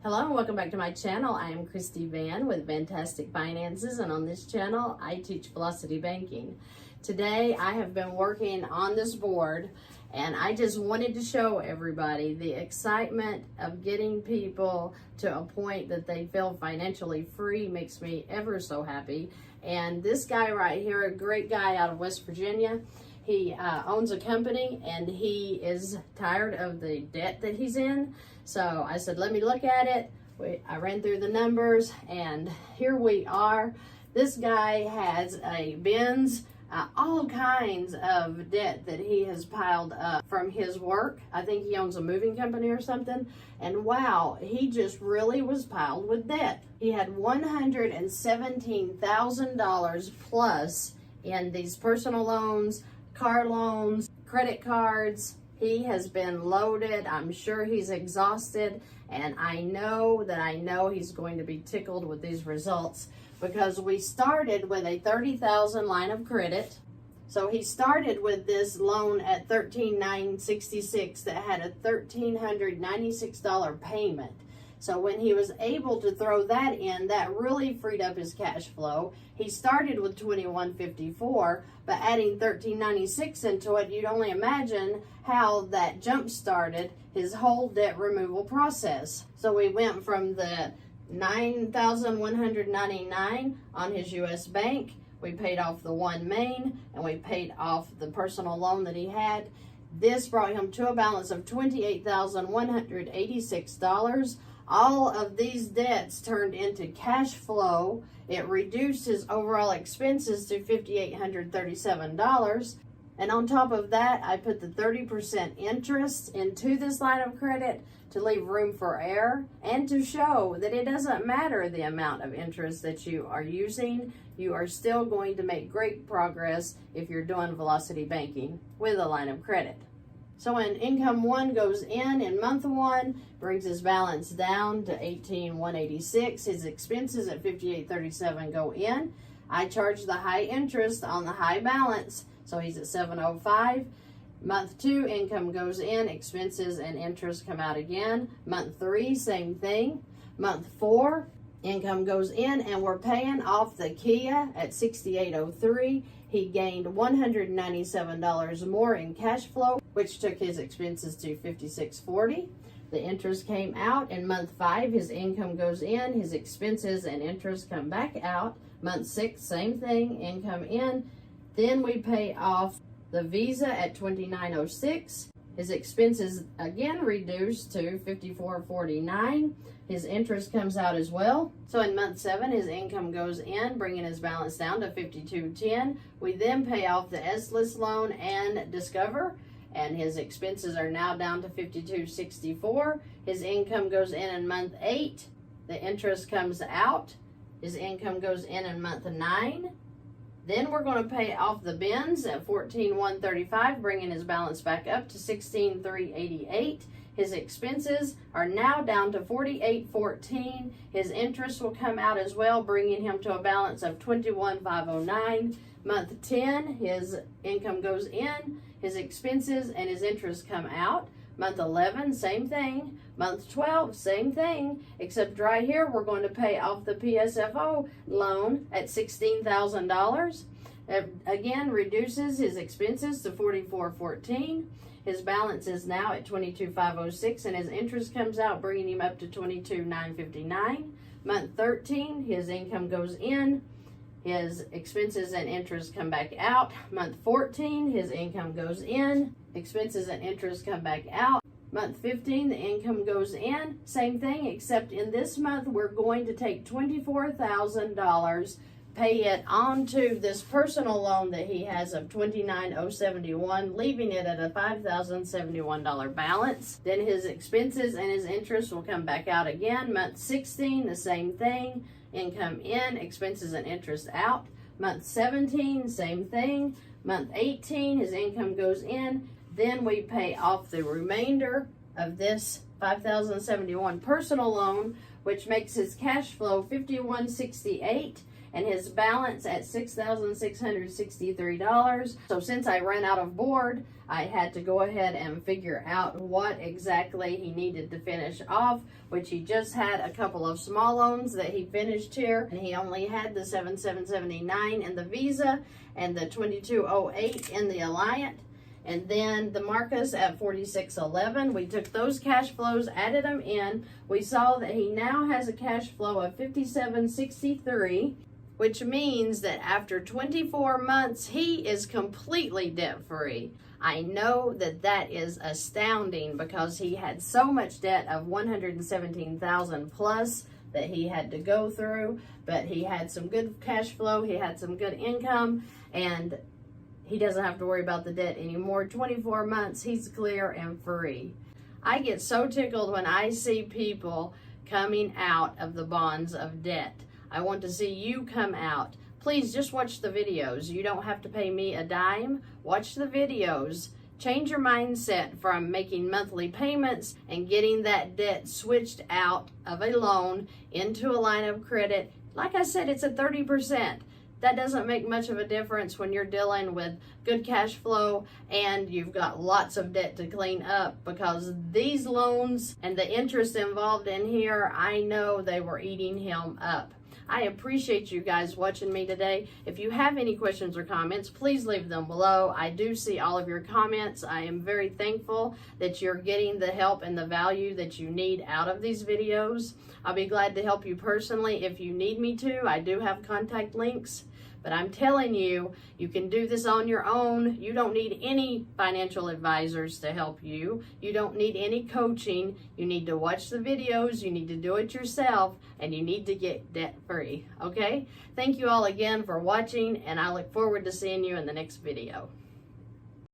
Hello and welcome back to my channel. I am Christy Vann with Fantastic Finances, and on this channel I teach velocity banking. Today I have been working on this board and I just wanted to show everybody the excitement of getting people to a point that they feel financially free. Makes me ever so happy. And this guy right here, a great guy out of West Virginia, he owns a company and he is tired of the debt that he's in. So I said, let me look at it. I ran through the numbers and here we are. This guy has a Benz, all kinds of debt that he has piled up from his work. I think he owns a moving company or something. And wow, he just really was piled with debt. He had $117,000 plus in these personal loans, car loans, credit cards. He has been loaded. I'm sure he's exhausted, and I know he's going to be tickled with these results because we started with a $30,000 line of credit. So he started with this loan at $13,966 that had a $1,396 payment. So when he was able to throw that in, that really freed up his cash flow. He started with $2,154, but adding $1,396 into it, you'd only imagine how that jump started his whole debt removal process. So we went from the $9,199 on his U.S. bank. We paid off the one main, and we paid off the personal loan that he had. This brought him to a balance of $28,186. All of these debts turned into cash flow. It reduced his overall expenses to $5,837. And on top of that, I put the 30% interest into this line of credit to leave room for error and to show that it doesn't matter the amount of interest that you are using. You are still going to make great progress if you're doing velocity banking with a line of credit. So when income one goes in month one, brings his balance down to $18,186. His expenses at $5,837 go in. I charge the high interest on the high balance, so he's at $705. Month two, income goes in, expenses and interest come out again. Month three, same thing. Month four, income goes in, and we're paying off the Kia at $6,803. He gained $197 more in cash flow, which took his expenses to $5,640. The interest came out. In month five, his income goes in, his expenses and interest come back out. Month six, same thing, income in. Then we pay off the Visa at $2,906. His expenses again reduced to $5,449. His interest comes out as well. So in month seven, his income goes in, bringing his balance down to $5,210. We then pay off the S-List loan and Discover, and his expenses are now down to $5,264. His income goes in month eight. The interest comes out. His income goes in month nine. Then we're going to pay off the Benz at $14,135, bringing his balance back up to $16,388. His expenses are now down to $48,414. His interest will come out as well, bringing him to a balance of $21,509. Month 10, his income goes in, his expenses and his interest come out. Month 11, same thing. Month 12, same thing, except right here we're going to pay off the PSFO loan at $16,000. Again, reduces his expenses to $44,414. His balance is now at $22,506, and his interest comes out, bringing him up to $22,959. Month 13, his income goes in, his expenses and interest come back out. Month 14, his income goes in, expenses and interest come back out. Month 15, the income goes in, same thing, except in this month we're going to take $24,000, pay it onto this personal loan that he has of $29,071, leaving it at a $5,071 balance. Then his expenses and his interest will come back out again. Month 16, the same thing, income in, expenses and interest out. Month 17, same thing. Month 18, his income goes in. Then we pay off the remainder of this $5,071 personal loan, which makes his cash flow $5,168. and his balance at $6,663. So since I ran out of board, I had to go ahead and figure out what exactly he needed to finish off, which he just had a couple of small loans that he finished here, and he only had the 7779 in the Visa and the 2208 in the Alliant. And then the Marcus at 4611, we took those cash flows, added them in. We saw that he now has a cash flow of 5763, which means that after 24 months, he is completely debt-free. I know that that is astounding because he had so much debt of $117,000 plus that he had to go through, but he had some good cash flow, he had some good income, and he doesn't have to worry about the debt anymore. 24 months, he's clear and free. I get so tickled when I see people coming out of the bonds of debt. I want to see you come out. Please just watch the videos. You don't have to pay me a dime. Watch the videos. Change your mindset from making monthly payments and getting that debt switched out of a loan into a line of credit. Like I said, it's at 30%. That doesn't make much of a difference when you're dealing with good cash flow and you've got lots of debt to clean up, because these loans and the interest involved in here, I know they were eating him up. I appreciate you guys watching me today. If you have any questions or comments, please leave them below. I do see all of your comments. I am very thankful that you're getting the help and the value that you need out of these videos. I'll be glad to help you personally if you need me to. I do have contact links. But I'm telling you, you can do this on your own. You don't need any financial advisors to help you. You don't need any coaching. You need to watch the videos. You need to do it yourself. And you need to get debt-free. Okay? Thank you all again for watching. And I look forward to seeing you in the next video.